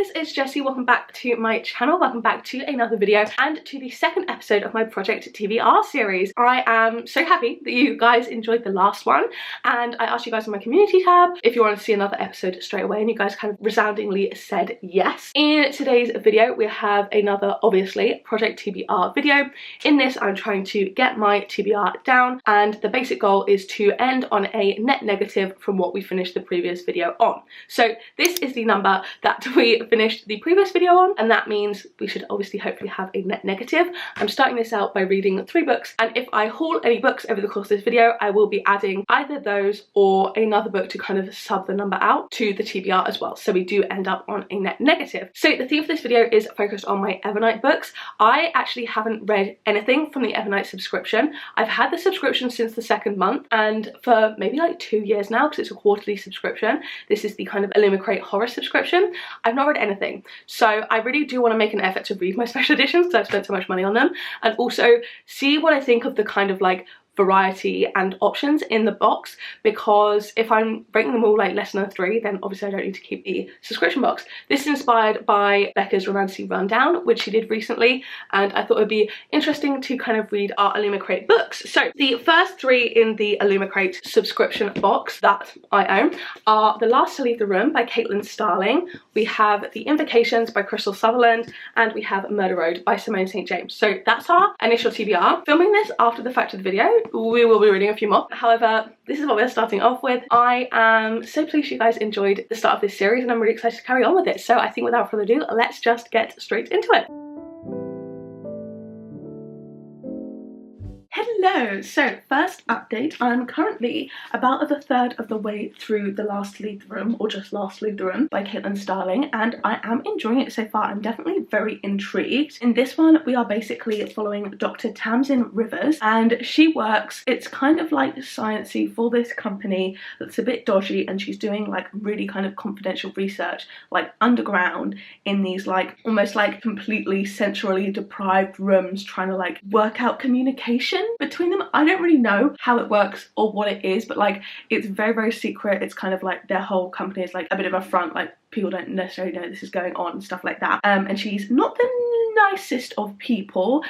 guys, it's Jessie. Welcome back to my channel, welcome back to another video and to the second episode of my Project TBR series. I am so happy that you guys enjoyed the last one, and I asked you guys in my community tab if you want to see another episode straight away, and you guys kind of resoundingly said yes. In today's video we have another, obviously, Project TBR video. In this I'm trying to get my TBR down, and the basic goal is to end on a net negative from what we finished the previous video on. So this is the number that we finished the previous video on, and that means we should obviously hopefully have a net negative. I'm starting this out by reading 3 books, and if I haul any books over the course of this video, I will be adding either those or another book to kind of sub the number out to the TBR as well, so we do end up on a net negative. So the theme for this video is focused on my Evernight books. I actually haven't read anything from the Evernight subscription. I've had the subscription since the 2nd month, and for maybe like 2 years now, because it's a quarterly subscription. This is the kind of Illumicrate horror subscription. I've not read anything, so I really do want to make an effort to read my special editions because I've spent so much money on them, and also see what I think of the kind of like variety and options in the box, because if I'm breaking them all like less than a 3, then obviously I don't need to keep the subscription box. This is inspired by Becca's Romantic Rundown, which she did recently, and I thought it would be interesting to kind of read our Illumicrate books. So the first 3 in the Illumicrate subscription box that I own are The Last to Leave the Room by Caitlin Starling, we have The Invocations by Crystal Sutherland, and we have Murder Road by Simone St. James. So that's our initial TBR. Filming this after the fact of the video, we will be reading a few more. However, this is what we're starting off with. I am so pleased you guys enjoyed the start of this series, and I'm really excited to carry on with it. So I think without further ado, let's just get straight into it. Hello, so first update, I'm currently about a third of the way through The Last to Leave the Room, or just Last to Leave the Room by Caitlin Starling, and I am enjoying it so far. I'm definitely very intrigued. In this one we are basically following Dr. Tamsin Rivers, and she works, it's kind of like sciencey for this company that's a bit dodgy, and she's doing like really kind of confidential research like underground in these like almost like completely centrally deprived rooms, trying to like work out communication between them. I don't really know how it works or what it is, but like it's very, very secret. It's kind of like their whole company is like a bit of a front, like people don't necessarily know this is going on and stuff like that. And she's not the nicest of people.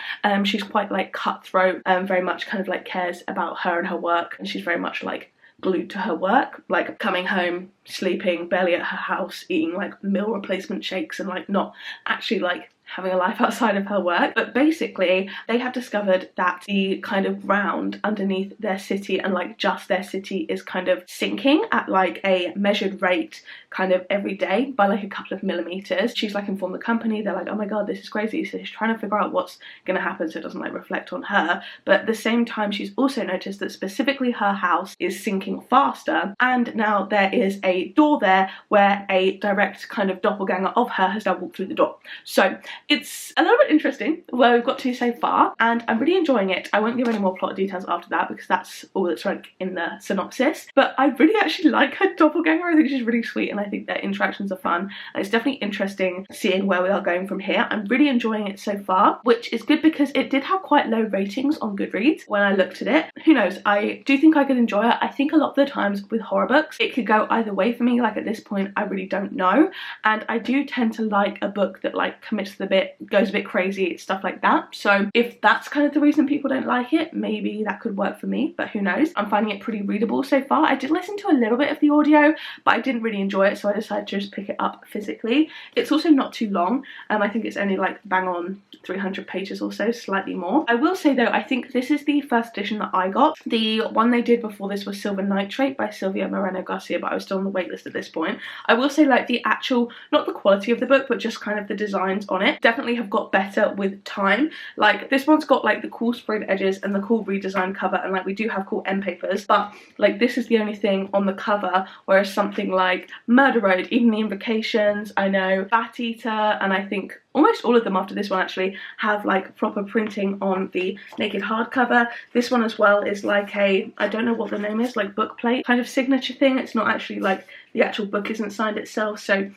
She's quite like cutthroat, very much kind of like cares about her and her work, and she's very much like glued to her work, like coming home, sleeping barely at her house, eating like meal replacement shakes, and like not actually like having a life outside of her work. But basically they have discovered that the kind of ground underneath their city, and like just their city, is kind of sinking at like a measured rate kind of every day by like a couple of millimeters. She's like informed the company, they're like, oh my god, this is crazy. So she's trying to figure out what's gonna happen so it doesn't like reflect on her. But at the same time she's also noticed that specifically her house is sinking faster, and now there is a door there where a direct kind of doppelganger of her has now walked through the door. So it's a little bit interesting where we've got to so far, and I'm really enjoying it. I won't give any more plot details after that because that's all that's like in the synopsis, but I really actually like her doppelganger. I think she's really sweet, and I think their interactions are fun, and it's definitely interesting seeing where we are going from here. I'm really enjoying it so far, which is good because it did have quite low ratings on Goodreads when I looked at it. Who knows, I do think I could enjoy it. I think a lot of the times with horror books it could go either way for me. Like at this point I really don't know, and I do tend to like a book that like commits to the bit, goes a bit crazy, stuff like that. So if that's kind of the reason people don't like it, maybe that could work for me, but who knows. I'm finding it pretty readable so far. I did listen to a little bit of the audio, but I didn't really enjoy it, so I decided to just pick it up physically. It's also not too long. I think it's only like bang on 300 pages or so, slightly more. I will say though, I think this is the first edition that I got. The one they did before this was Silver Nitrate by Sylvia Moreno Garcia, but I was still on the waitlist at this point. I will say like the actual, not the quality of the book, but just kind of the designs on it definitely have got better with time. Like this one's got like the cool sprayed edges and the cool redesigned cover, and like we do have cool end papers, but like this is the only thing on the cover, whereas something like Murder Road, even the Invocations, I know Batita, and I think almost all of them after this one actually have like proper printing on the naked hardcover. This one as well is like a, I don't know what the name is, like book plate kind of signature thing. It's not actually like the actual book isn't signed itself, so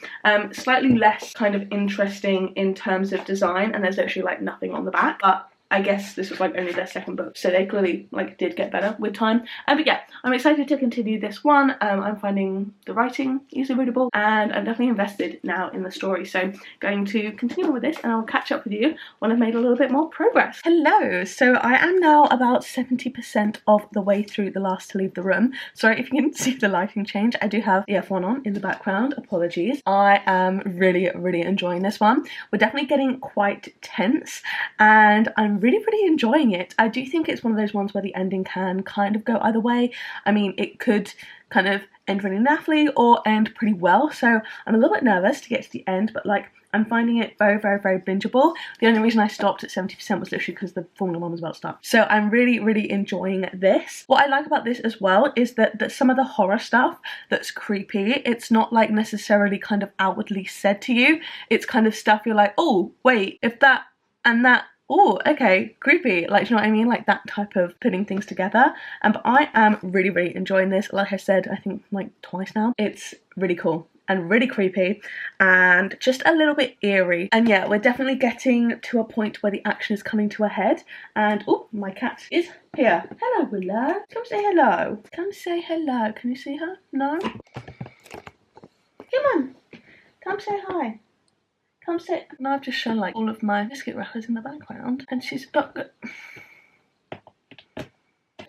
slightly less kind of interesting in terms of design, and there's actually like nothing on the back, but I guess this was like only their second book, so they clearly like did get better with time. But yeah, I'm excited to continue this one. I'm finding the writing easily readable, and I'm definitely invested now in the story, so going to continue with this, and I'll catch up with you when I've made a little bit more progress. Hello, so I am now about 70% of the way through The Last to Leave the Room. Sorry if you can see the lighting change, I do have the F1 on in the background, apologies. I am really enjoying this one. We're definitely getting quite tense, and I'm really enjoying it. I do think it's one of those ones where the ending can kind of go either way. I mean, it could kind of end really naffly or end pretty well, so I'm a little bit nervous to get to the end, but like I'm finding it very bingeable. The only reason I stopped at 70% was literally because the Formula 1 was about to start. So I'm really enjoying this. What I like about this as well is that some of the horror stuff that's creepy, it's not like necessarily kind of outwardly said to you. It's kind of stuff you're like, oh wait, if that and that, oh, okay, creepy. Like, do you know what I mean? Like that type of putting things together. But I am really enjoying this. Like I said, I think like twice now. It's really cool and really creepy and just a little bit eerie. And yeah, we're definitely getting to a point where the action is coming to a head. And oh, my cat is here. Hello, Willow. Come say hello. Come say hello. Can you see her? No? Come on. Come say hi. Come sit. Now I've just shown like all of my biscuit wrappers in the background, and she's not good.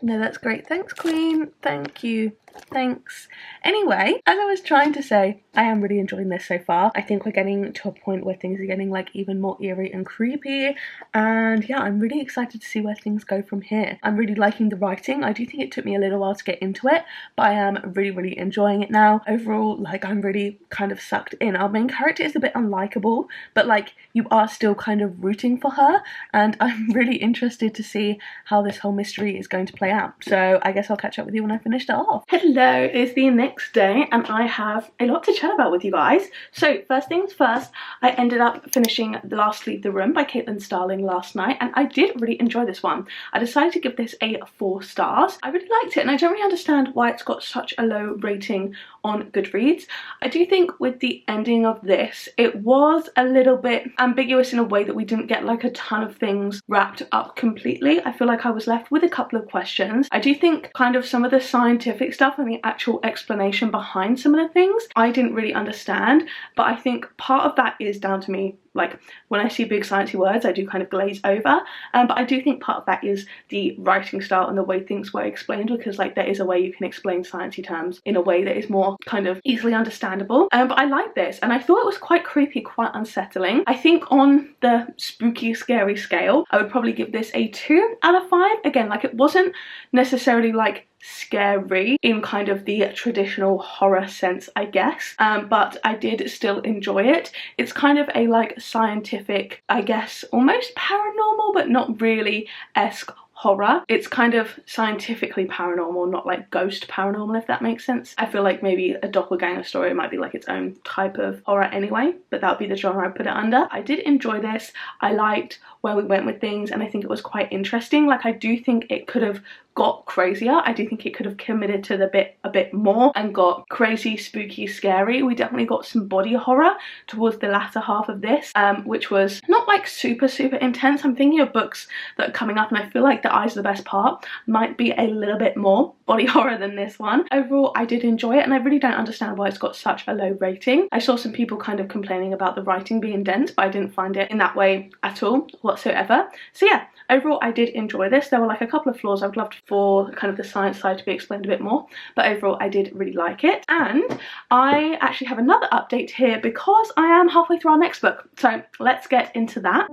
No, that's great. Thanks, Queen. Thank you. Thanks. Anyway, as I was trying to say, I am really enjoying this so far. I think we're getting to a point where things are getting like even more eerie and creepy, and yeah, I'm really excited to see where things go from here. I'm really liking the writing. I do think it took me a little while to get into it, but I am really enjoying it now. Overall, like I'm really kind of sucked in. Our main character is a bit unlikable, but like you are still kind of rooting for her, and I'm really interested to see how this whole mystery is going to play out. So I guess I'll catch up with you when I finish it off. Hello, it's the next day and I have a lot to chat about with you guys. So first things first, I ended up finishing The Last to Leave the Room by Caitlin Starling last night, and I did really enjoy this one. I decided to give this a 4 stars. I really liked it, and I don't really understand why it's got such a low rating on Goodreads. I do think with the ending of this, it was a little bit ambiguous in a way that we didn't get like a ton of things wrapped up completely. I feel like I was left with a couple of questions. I do think kind of some of the scientific stuff and the actual explanation behind some of the things I didn't really understand, but I think part of that is down to me. Like when I see big sciencey words, I do kind of glaze over, but I do think part of that is the writing style and the way things were explained, because like there is a way you can explain sciencey terms in a way that is more kind of easily understandable. But I like this, and I thought it was quite creepy, quite unsettling. I think on the spooky scary scale, I would probably give this a 2 out of 5. Again, like it wasn't necessarily like scary in kind of the traditional horror sense, I guess, but I did still enjoy it. It's kind of a like scientific, I guess, almost paranormal but not really esque horror. It's kind of scientifically paranormal, not like ghost paranormal, if that makes sense. I feel like maybe a doppelganger story might be like its own type of horror anyway, but that would be the genre I'd put it under. I did enjoy this. I liked where we went with things, and I think it was quite interesting. Like I do think it could have got crazier. I do think it could have committed to the a bit more and got crazy, spooky, scary. We definitely got some body horror towards the latter half of this, which was not like super intense. I'm thinking of books that are coming up, and I feel like The Eyes of the Best Part might be a little bit more body horror than this one. Overall, I did enjoy it, and I really don't understand why it's got such a low rating. I saw some people kind of complaining about the writing being dense, but I didn't find it in that way at all whatsoever. So yeah, overall I did enjoy this. There were like a couple of flaws I would love for kind of the science side to be explained a bit more, but overall I did really like it. And I actually have another update here because I am halfway through our next book, so let's get into that.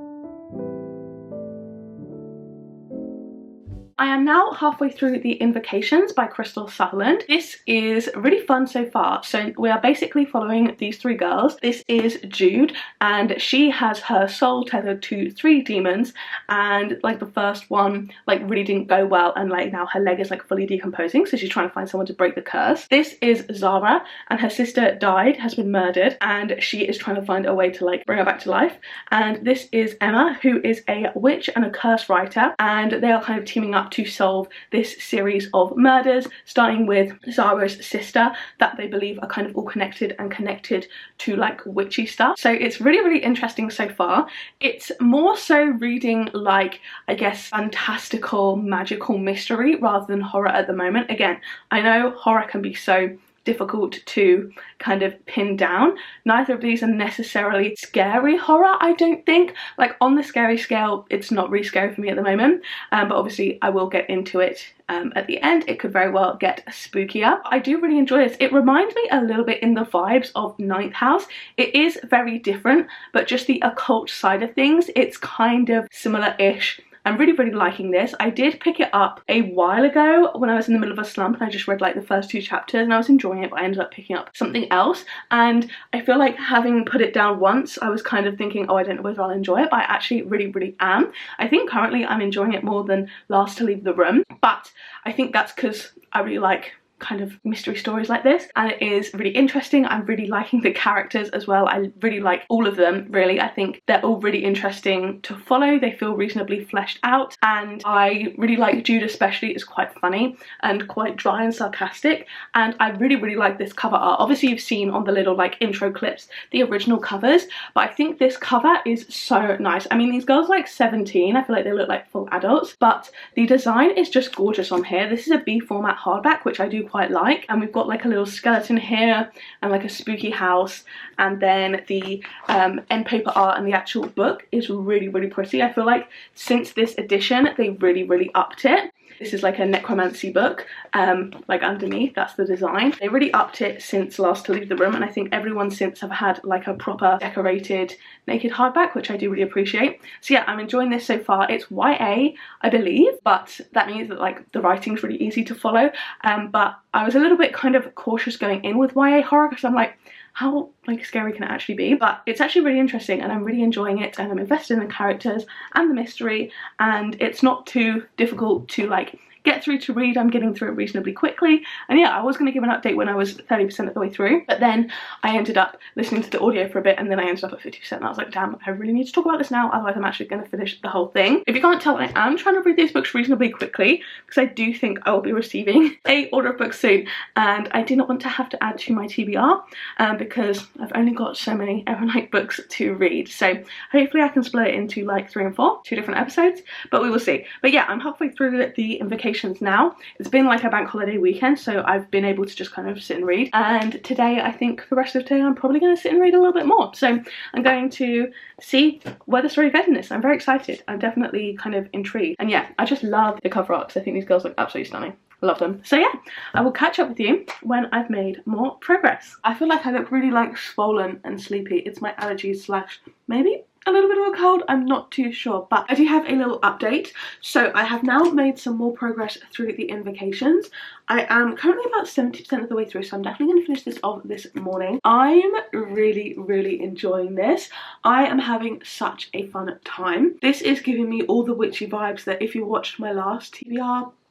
I am now halfway through the Invocations by Crystal Sutherland. This is really fun so far. So we are basically following these 3 girls. This is Jude, and she has her soul tethered to 3 demons, and like the first one like really didn't go well, and like now her leg is like fully decomposing, so she's trying to find someone to break the curse. This is Zara, and her sister died, has been murdered, and she is trying to find a way to like bring her back to life. And this is Emma, who is a witch and a curse writer, and they are kind of teaming up up to solve this series of murders, starting with Zara's sister, that they believe are kind of all connected and connected to like witchy stuff. So it's really, really interesting so far. It's more so reading like, I guess, fantastical, magical mystery rather than horror at the moment. Again, I know horror can be so difficult to kind of pin down. Neither of these are necessarily scary horror, I don't think. Like on the scary scale, it's not really scary for me at the moment, but obviously I will get into it at the end. It could very well get spookier. I do really enjoy this. It reminds me a little bit in the vibes of Ninth House. It is very different, but just the occult side of things, it's kind of similar-ish. I'm really, really liking this. I did pick it up a while ago when I was in the middle of a slump and I just read like the first 2 chapters and I was enjoying it, but I ended up picking up something else, and I feel like having put it down once, I was kind of thinking, oh, I don't know whether I'll enjoy it, but I actually really, really am. I think currently I'm enjoying it more than Last to Leave the Room, but I think that's because I really like kind of mystery stories like this, and it is really interesting. I'm really liking the characters as well. I really like all of them, really. I think they're all really interesting to follow. They feel reasonably fleshed out, and I really like Jude especially. Is quite funny and quite dry and sarcastic, and I really, really like this cover art. Obviously you've seen on the little like intro clips the original covers, but I think this cover is so nice. I mean, these girls are like 17. I feel like they look like full adults, but the design is just gorgeous on here. This is a B format hardback, which I do quite like, and we've got like a little skeleton here and like a spooky house, and then the end paper art and the actual book is really, really pretty. I feel like since this edition they really, really upped it. This is like a necromancy book, like underneath, that's the design. They really upped it since Last to Leave the Room, and I think everyone since have had like a proper decorated naked hardback, which I do really appreciate. So yeah, I'm enjoying this so far. It's YA, I believe, but that means that like the writing's really easy to follow. But I was a little bit kind of cautious going in with YA horror because I'm like, how like scary can it actually be? But it's actually really interesting and I'm really enjoying it, and I'm invested in the characters and the mystery, and it's not too difficult to like get through to read. I'm getting through it reasonably quickly, and yeah, I was going to give an update when I was 30% of the way through, but then I ended up listening to the audio for a bit, and then I ended up at 50%, and I was like, damn, I really need to talk about this now, otherwise I'm actually going to finish the whole thing. If you can't tell, I am trying to read these books reasonably quickly because I do think I will be receiving a order of books soon, and I did not want to have to add to my TBR because I've only got so many Evernight books to read, so hopefully I can split it into like 3 and 4, 2 different episodes, but we will see. But yeah, I'm halfway through the Invocations now. It's been like a bank holiday weekend, so I've been able to just kind of sit and read, and today I think the rest of the day I'm probably going to sit and read a little bit more, so I'm going to see where the story goes in this. I'm very excited. I'm definitely kind of intrigued, and yeah, I just love the cover art because I think these girls look absolutely stunning. I love them. So yeah, I will catch up with you when I've made more progress. I feel like I look really like swollen and sleepy. It's my allergies slash maybe a little bit of a cold, I'm not too sure, but I do have a little update. So I have now made some more progress through the Invocations. I am currently about 70% of the way through, so I'm definitely going to finish this off this morning. I'm really, really enjoying this. I am having such a fun time. This is giving me all the witchy vibes that if you watched my last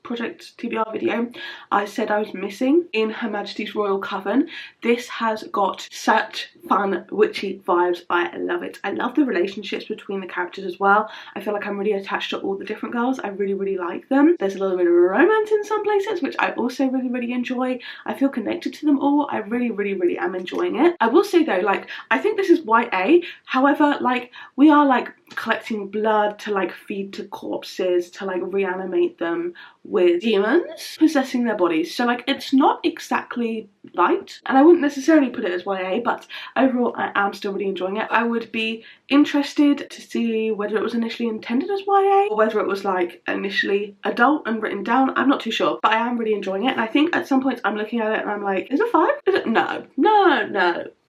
Project TBR video, I said I was missing in Her Majesty's Royal Coven. This has got such fun witchy vibes. I love it. I love the relationships between the characters as well. I feel like I'm really attached to all the different girls. I really, really like them. There's a little bit of romance in some places, which I also really, really enjoy. I feel connected to them all. I really, really, really am enjoying it. I will say though, like, I think this is YA. However, like, we are like collecting blood to like feed to corpses to like reanimate them with demons possessing their bodies, so like it's not exactly light, and I wouldn't necessarily put it as YA, but overall I am still really enjoying it. I would be interested to see whether it was initially intended as YA or whether it was like initially adult and written down. I'm not too sure, but I am really enjoying it, and I think at some points I'm looking at it and I'm like, is it 5? Is it? No,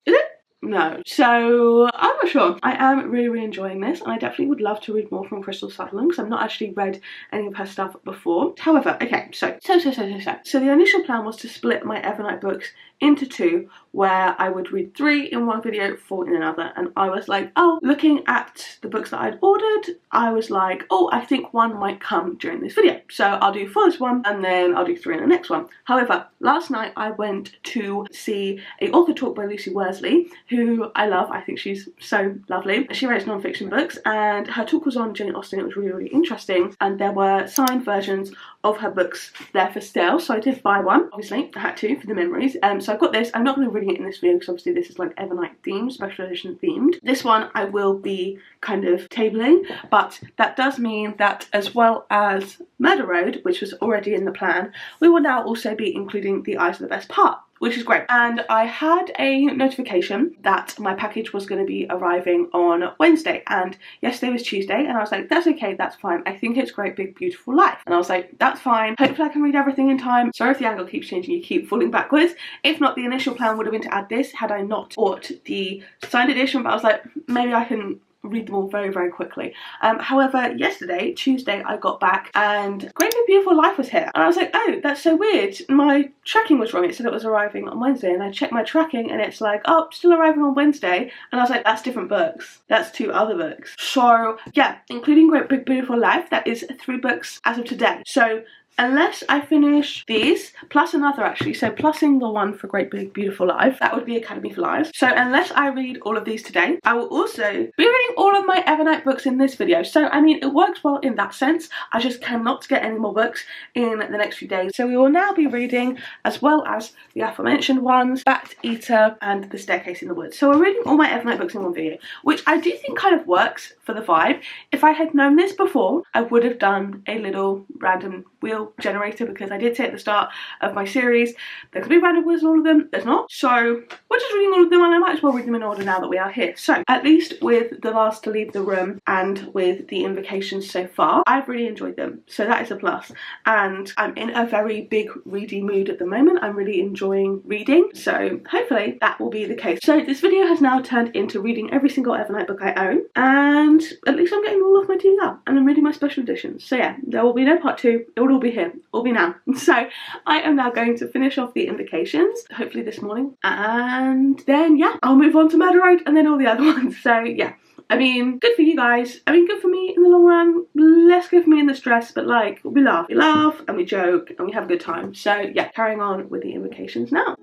is it? No. So I'm not sure. I am really, really enjoying this, and I definitely would love to read more from Crystal Sutherland because I've not actually read any of her stuff before. However, okay, so the initial plan was to split my Evernight books into 2. where I would read 3 in one video, 4 in another, and I was like, oh, looking at the books that I'd ordered, I was like, oh, I think 1 might come during this video, so I'll do 4 this one and then I'll do 3 in the next one. However, last night I went to see a author talk by Lucy Worsley, who I love. I think she's so lovely. She writes non-fiction books, and her talk was on Jane Austen. It was really, really interesting, and there were signed versions of her books there for sale, so I did buy one. Obviously I had to for the memories. So I've got this. I'm not going to be reading it in this video because obviously this is like Evernight themed, special edition themed. This one I will be kind of tabling, but that does mean that as well as Murder Road, which was already in the plan, we will now also be including The Eyes of the Best Part, which is great. And I had a notification that my package was going to be arriving on Wednesday, and yesterday was Tuesday, and I was like, that's okay, that's fine. I think it's Great Big Beautiful Life. And I was like, that's fine. Hopefully I can read everything in time. Sorry if the angle keeps changing, you keep falling backwards. If not, the initial plan would have been to add this had I not bought the signed edition, but I was like, maybe I can read them all very, very quickly. However, yesterday, Tuesday, I got back and Great Big Beautiful Life was here, and I was like, oh, that's so weird. My tracking was wrong. It said it was arriving on Wednesday, and I checked my tracking and it's like, oh, still arriving on Wednesday, and I was like, that's different books. That's 2 other books. So yeah, including Great Big Beautiful Life, that is 3 books as of today. So unless I finish these, plus another actually, so plussing the one for Great Big Beautiful Life, that would be Academy for Lives. So unless I read all of these today, I will also be reading all of my Evernight books in this video. So I mean, it works well in that sense. I just cannot get any more books in the next few days. So we will now be reading, as well as the aforementioned ones, Batita and The Staircase in the Woods. So we're reading all my Evernight books in one video, which I do think kind of works for the vibe. If I had known this before, I would have done a little random wheel generator, because I did say at the start of my series there could be random wheels in all of them. There's not, so we're just reading all of them, and I might as well read them in order now that we are here. So at least with The Last to Leave the Room and with the Invocations so far, I've really enjoyed them, so that is a plus. And I'm in a very big ready mood at the moment. I'm really enjoying reading, so hopefully that will be the case. So this video has now turned into reading every single Evernight book I own, and at least I'm getting all of my TBR, and I'm reading my special editions. So yeah, there will be no part 2. It will all be here, all be now. So I am now going to finish off the Invocations, hopefully this morning, and then yeah, I'll move on to Murder Road and then all the other ones. So yeah, I mean, good for you guys. I mean, good for me in the long run, less good for me in the stress, but like, we laugh and we joke and we have a good time. So yeah, carrying on with the Invocations now.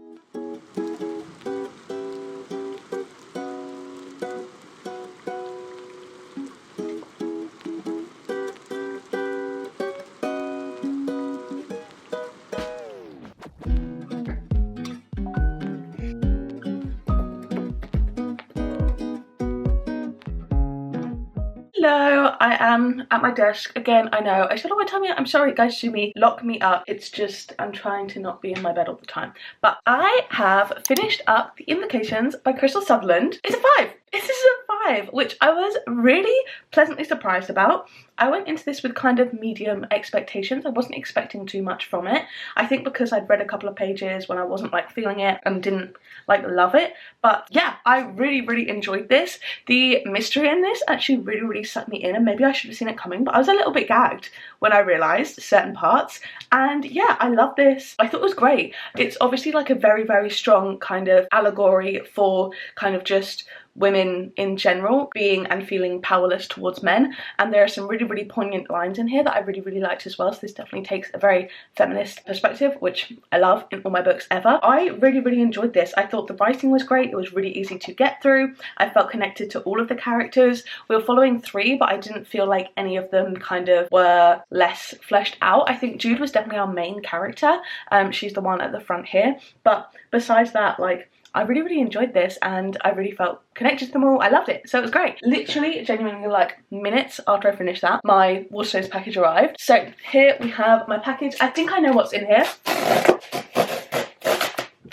Hello, I am at my desk again. I know I said, oh, tell me, I'm sorry guys, see me, lock me up. It's just I'm trying to not be in my bed all the time. But I have finished up The Invocations by Crystal Sutherland. It's a 5. This is a 5, which I was really pleasantly surprised about. I went into this with kind of medium expectations. I wasn't expecting too much from it. I think because I'd read a couple of pages when I wasn't like feeling it and didn't like love it. But yeah, I really, really enjoyed this. The mystery in this actually really, really sucked me in, and maybe I should have seen it coming, but I was a little bit gagged when I realised certain parts. And yeah, I love this. I thought it was great. It's obviously like a very, very strong kind of allegory for kind of just women in general being and feeling powerless towards men, and there are some really, really poignant lines in here that I really, really liked as well. So this definitely takes a very feminist perspective, which I love in all my books ever. I really, really enjoyed this. I thought the writing was great. It was really easy to get through. I felt connected to all of the characters. We were following 3, but I didn't feel like any of them kind of were less fleshed out. I think Jude was definitely our main character. She's the one at the front here, but besides that, like, I really, really enjoyed this, and I really felt connected to them all. I loved it, so it was great. Literally, genuinely, like minutes after I finished that, my Waterstones package arrived. So here we have my package. I think I know what's in here.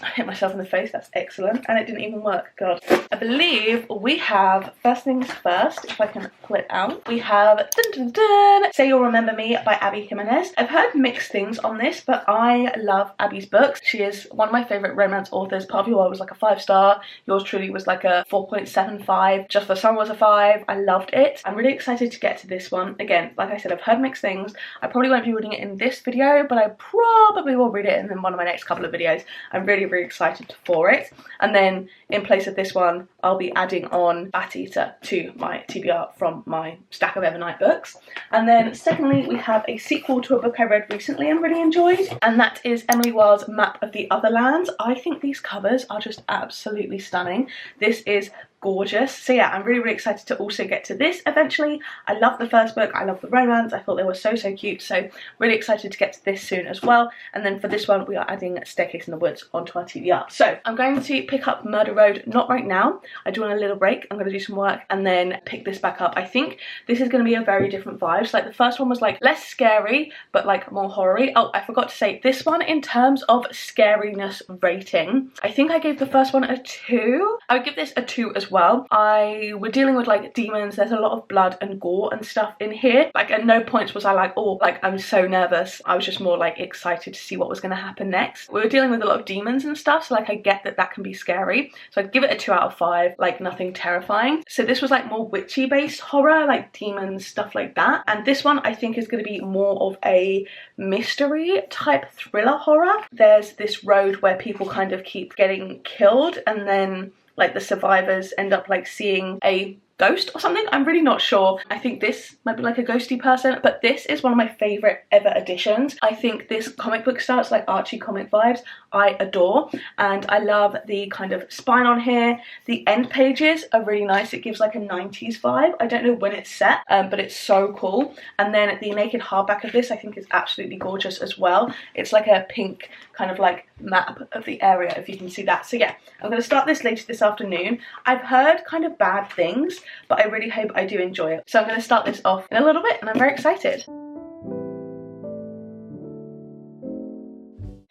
I hit myself in the face, that's excellent, and it didn't even work, god. I believe we have, first things first, if I can pull it out, we have dun, dun, dun, Say You'll Remember Me by Abby Jimenez. I've heard mixed things on this, but I love Abby's books. She is one of my favourite romance authors. Part of Your World was like a 5-star, yours truly was like a 4.75, Just the Sun was a 5. I loved it. I'm really excited to get to this one. Again, like I said, I've heard mixed things. I probably won't be reading it in this video, but I probably will read it in one of my next couple of videos. I'm really, really very excited for it. And then in place of this one, I'll be adding on Batita to my TBR from my stack of Evernight books. And then secondly, we have a sequel to a book I read recently and really enjoyed, and that is Emily Wilde's Map of the Other Lands. I think these covers are just absolutely stunning. This is gorgeous. So yeah, I'm really excited to also get to this eventually. I love the first book, I love the romance, I thought they were so cute, so really excited to get to this soon as well. And then for this one, we are adding Staircase in the Woods onto our TBR. So I'm going to pick up Murder Road, not right now. I do want a little break. I'm going to do some work and then pick this back up. I think this is going to be a very different vibe. So like the first one was like less scary, but like more horror-y. Oh, I forgot to say, this one in terms of scariness rating, I think I gave the first one a 2. I would give this a 2 as well. We're dealing with like demons, there's a lot of blood and gore and stuff in here. Like at no points was I like, oh, like I'm so nervous. I was just more like excited to see what was going to happen next. We were dealing with a lot of demons and stuff, so like I get that that can be scary. So I'd give it a 2 out of 5, like nothing terrifying. So this was like more witchy based horror, like demons, stuff like that. And this one I think is going to be more of a mystery type thriller horror. There's this road where people kind of keep getting killed, and then like the survivors end up like seeing a ghost or something. I'm really not sure. I think this might be like a ghosty person, but this is one of my favorite ever editions. I think this comic book style, it's like Archie comic vibes, I adore, and I love the kind of spine on here. The end pages are really nice. It gives like a 90s vibe. I don't know when it's set, but it's so cool. And then the naked hardback of this I think is absolutely gorgeous as well. It's like a pink kind of like map of the area, if you can see that. So yeah, I'm going to start this later this afternoon. I've heard kind of bad things, but I really hope I do enjoy it. So I'm going to start this off in a little bit and I'm very excited.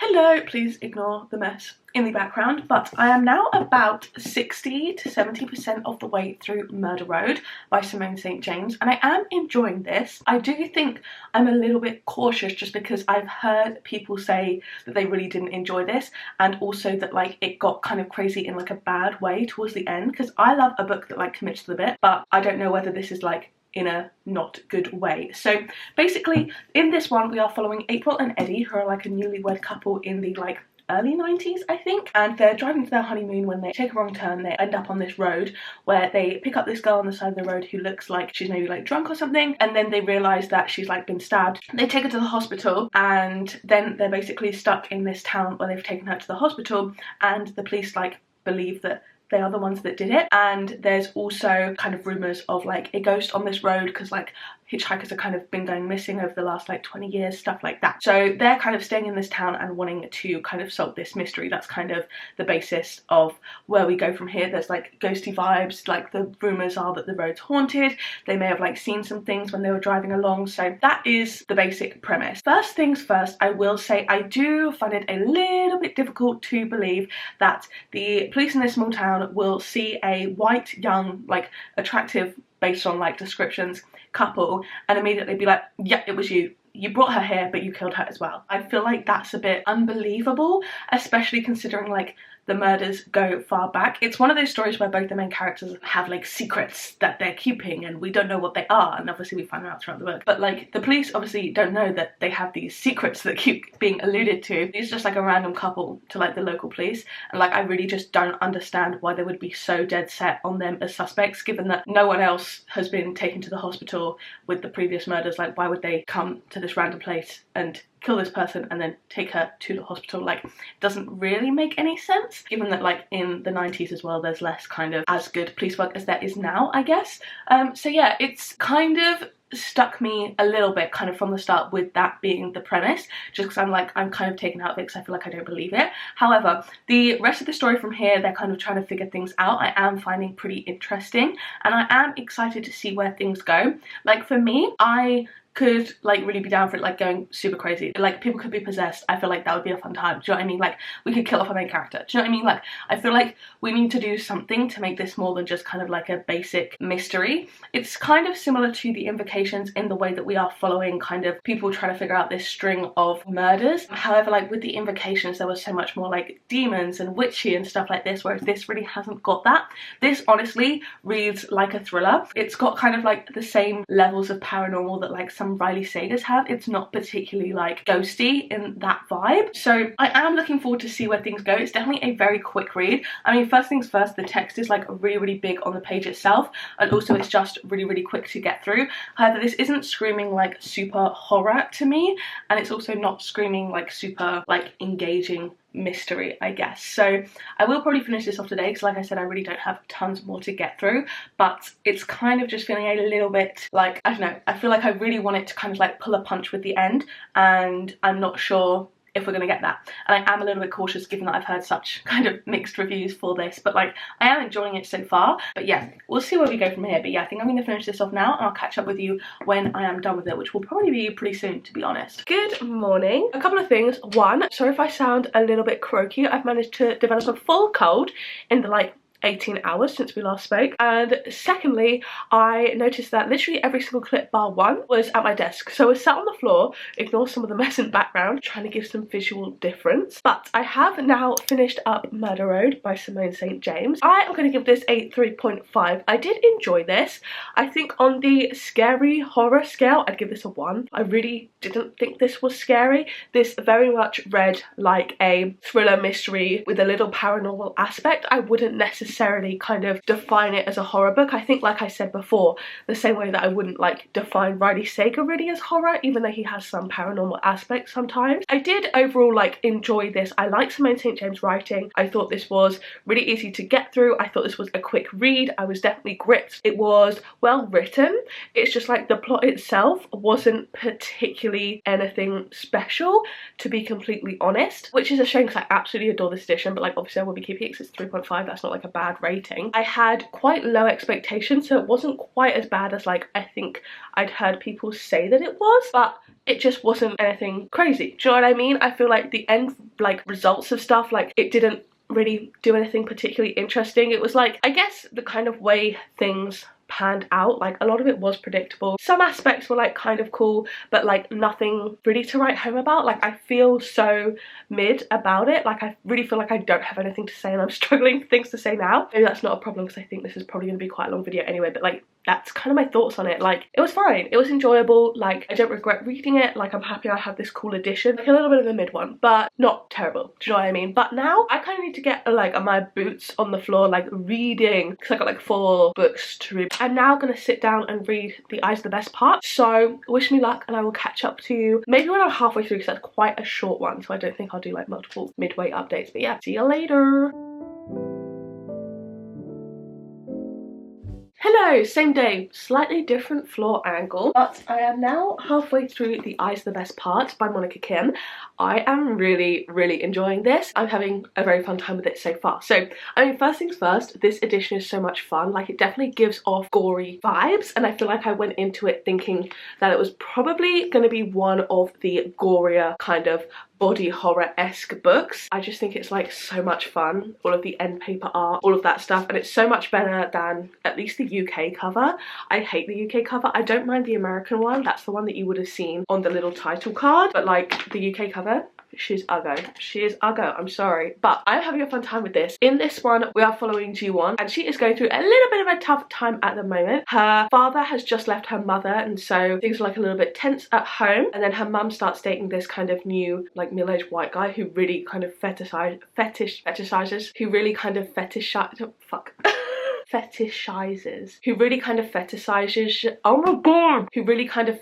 Hello, please ignore the mess in the background, but I am now about 60 to 70% of the way through Murder Road by Simone St. James, and I am enjoying this. I do think I'm a little bit cautious just because I've heard people say that they really didn't enjoy this, and also that like it got kind of crazy in like a bad way towards the end, because I love a book that like commits to the bit, but I don't know whether this is like in a not good way. So basically in this one we are following April and Eddie, who are like a newlywed couple in the like early 90s I think, and they're driving to their honeymoon when they take a wrong turn. They end up on this road where they pick up this girl on the side of the road who looks like she's maybe like drunk or something, and then they realise that she's like been stabbed. They take her to the hospital, and then they're basically stuck in this town where they've taken her to the hospital, and the police like believe that they are the ones that did it. And there's also kind of rumours of like a ghost on this road because like hitchhikers have kind of been going missing over the last like 20 years, stuff like that. So they're kind of staying in this town and wanting to kind of solve this mystery. That's kind of the basis of where we go from here. There's like ghosty vibes, like the rumours are that the road's haunted. They may have like seen some things when they were driving along. So that is the basic premise. First things first, I will say I do find it a little bit difficult to believe that the police in this small town will see a white, young, like attractive, based on like descriptions, couple and immediately be like, yeah, it was you. You brought her here, but you killed her as well. I feel like that's a bit unbelievable, especially considering like the murders go far back. It's one of those stories where both the main characters have like secrets that they're keeping and we don't know what they are, and obviously we find out throughout the book. But like the police obviously don't know that they have these secrets that keep being alluded to. It's just like a random couple to like the local police, and like I really just don't understand why they would be so dead set on them as suspects, given that no one else has been taken to the hospital with the previous murders. Like why would they come to this random place and kill this person and then take her to the hospital? Like, it doesn't really make any sense, given that like in the 90s as well there's less kind of as good police work as there is now, I guess. So yeah, it's kind of stuck me a little bit kind of from the start with that being the premise, just because I'm kind of taken out of it because I feel like I don't believe it. However, the rest of the story from here, they're kind of trying to figure things out, I am finding pretty interesting, and I am excited to see where things go. Like for me, I could like really be down for it, like going super crazy. Like people could be possessed. I feel like that would be a fun time. Do you know what I mean? Like we could kill off a main character. Do you know what I mean? Like I feel like we need to do something to make this more than just kind of like a basic mystery. It's kind of similar to the Invocations in the way that we are following kind of people trying to figure out this string of murders. However, like with the Invocations there was so much more like demons and witchy and stuff like this, whereas this really hasn't got that. This honestly reads like a thriller. It's got kind of like the same levels of paranormal that like some Riley Sagers have. It's not particularly like ghosty in that vibe. So I am looking forward to see where things go. It's definitely a very quick read. I mean, first things first, the text is like really big on the page itself, and also it's just really quick to get through. However, this isn't screaming like super horror to me, and it's also not screaming like super like engaging mystery, I guess. So I will probably finish this off today because, like I said, I really don't have tons more to get through, but it's kind of just feeling a little bit like, I don't know, I feel like I really want it to kind of like pull a punch with the end, and I'm not sure if we're gonna get that. And I am a little bit cautious given that I've heard such kind of mixed reviews for this, but like I am enjoying it so far. But yeah, we'll see where we go from here. But yeah, I think I'm gonna finish this off now, and I'll catch up with you when I am done with it, which will probably be pretty soon, to be honest. Good morning. A couple of things. One, sorry if I sound a little bit croaky. I've managed to develop a full cold in the like 18 hours since we last spoke. And secondly, I noticed that literally every single clip bar one was at my desk. So I was sat on the floor, ignore some of the mess in the background, trying to give some visual difference. But I have now finished up Murder Road by Simone St. James. I am going to give this a 3.5. I did enjoy this. I think on the scary horror scale, I'd give this a 1. I really didn't think this was scary. This very much read like a thriller mystery with a little paranormal aspect. I wouldn't necessarily kind of define it as a horror book. I think, like I said before, the same way that I wouldn't like define Riley Sager really as horror, even though he has some paranormal aspects sometimes. I did overall like enjoy this. I like Simone St. James writing. I thought this was really easy to get through. I thought this was a quick read. I was definitely gripped. It was well written. It's just like the plot itself wasn't particularly anything special, to be completely honest, which is a shame because I absolutely adore this edition, but like obviously I will be keeping it because it's 3.5. That's not like a bad rating. I had quite low expectations, so it wasn't quite as bad as like I think I'd heard people say that it was, but it just wasn't anything crazy. Do you know what I mean? I feel like the end like results of stuff, like it didn't really do anything particularly interesting. It was like, I guess the kind of way things panned out, like a lot of it was predictable. Some aspects were like kind of cool, but like nothing really to write home about. Like I feel so mid about it. Like I really feel like I don't have anything to say and I'm struggling for things to say now. Maybe that's not a problem because I think this is probably going to be quite a long video anyway, but like that's kind of my thoughts on it. Like it was fine, it was enjoyable, like I don't regret reading it, like I'm happy I have this cool edition, like a little bit of a mid one, but not terrible. Do you know what I mean? But now I kind of need to get like my boots on the floor, like reading, because I got like 4 books to read. I'm now gonna sit down and read The Eyes of the Best Part, so wish me luck and I will catch up to you maybe when I'm halfway through, because that's quite a short one, so I don't think I'll do like multiple midway updates. But yeah, see you later. Hello, same day, slightly different floor angle, but I am now halfway through The Eyes of the Best Part by Monica Kim. I am really enjoying this. I'm having a very fun time with it so far. So, I mean, first things first, this edition is so much fun. Like, it definitely gives off gory vibes, and I feel like I went into it thinking that it was probably going to be one of the gorier kind of body horror-esque books. I just think it's like so much fun, all of the end paper art, all of that stuff, and it's so much better than at least the UK cover. I hate the UK cover. I don't mind the American one. That's the one that you would have seen on the little title card, but like the UK cover, she's uggo. She is uggo, I'm sorry. But I'm having a fun time with this. In this one, we are following Ji-won, and she is going through a little bit of a tough time at the moment. Her father has just left her mother, and so things are like a little bit tense at home. And then her mum starts dating this kind of new, like middle-aged white guy who really kind of fetishizes, who really kind of fetishizes, who really kind of fetishizes, oh my god, who really kind of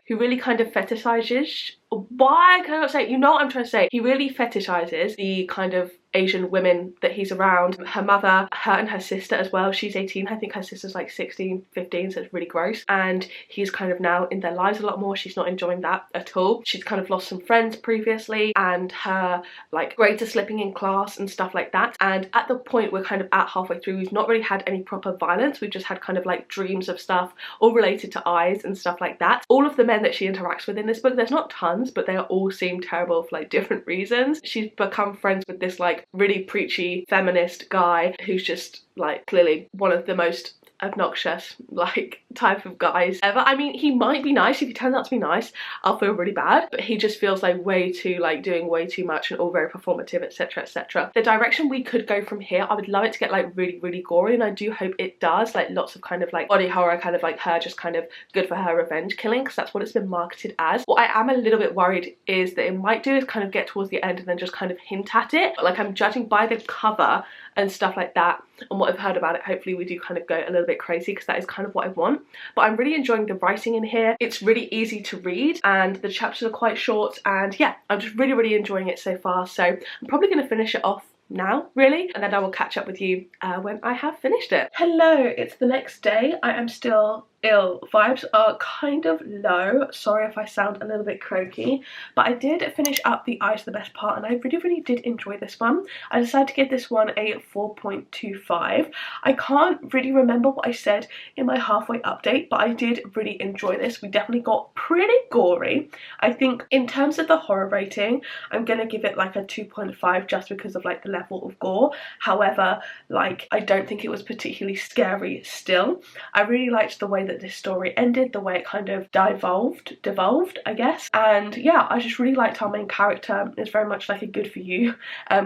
who really kind of fetishizes, why can I not say it? You know what I'm trying to say. He really fetishizes the kind of Asian women that he's around. Her mother, her and her sister as well, she's 18, I think her sister's like 16, 15, so it's really gross. And he's kind of now in their lives a lot more. She's not enjoying that at all. She's kind of lost some friends previously, and her like grades are slipping in class and stuff like that. And at the point we're kind of at halfway through, we've not really had any proper violence. We've just had kind of like dreams of stuff all related to eyes and stuff like that. All of the men that she interacts with in this book, there's not tons, but they all seem terrible for like different reasons. She's become friends with this like really preachy feminist guy who's just like clearly one of the most obnoxious like type of guys ever. I mean, he might be nice. If he turns out to be nice, I'll feel really bad, but he just feels like way too, like, doing way too much and all very performative, etc, etc. The direction we could go from here, I would love it to get like really, really gory, and I do hope it does, like lots of kind of like body horror, kind of like her just kind of good for her revenge killing, because that's what it's been marketed as. What I am a little bit worried is that it might do is kind of get towards the end and then just kind of hint at it, but like I'm judging by the cover and stuff like that and what I've heard about it, hopefully we do kind of go a little bit crazy, because that is kind of what I want. But I'm really enjoying the writing in here. It's really easy to read and the chapters are quite short, and yeah, I'm just really, really enjoying it so far. So I'm probably going to finish it off now, really, and then I will catch up with you when I have finished it. Hello, it's the next day. I am still ill. Vibes are kind of low. Sorry if I sound a little bit croaky, but I did finish up The Eye to the Best Part and I really, really did enjoy this one. I decided to give this one a 4.25. I can't really remember what I said in my halfway update, but I did really enjoy this. We definitely got pretty gory. I think in terms of the horror rating, I'm gonna give it like a 2.5 just because of like the level of gore. However, like I don't think it was particularly scary still. I really liked the way that this story ended, the way it kind of devolved, I guess. And yeah, I just really liked our main character. It's very much like a good for you,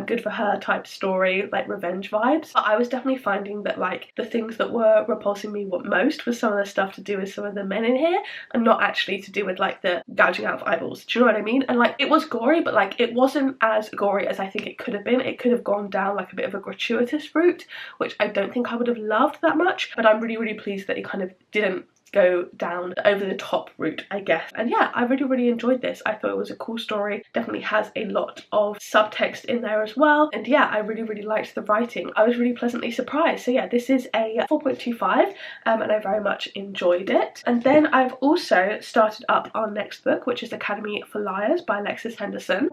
good for her type story, like revenge vibes. But I was definitely finding that like the things that were repulsing me most was some of the stuff to do with some of the men in here, and not actually to do with like the gouging out of eyeballs. Do you know what I mean? And like it was gory, but like it wasn't as gory as I think it could have been. It could have gone down like a bit of a gratuitous route, which I don't think I would have loved that much. But I'm really, really pleased that it kind of didn't go down over the top route, I guess. And yeah, I really, really enjoyed this. I thought it was a cool story. Definitely has a lot of subtext in there as well. And yeah, I really, really liked the writing. I was really pleasantly surprised. So yeah, this is a 4.25 and I very much enjoyed it. And then I've also started up our next book, which is Academy for Liars by Alexis Henderson.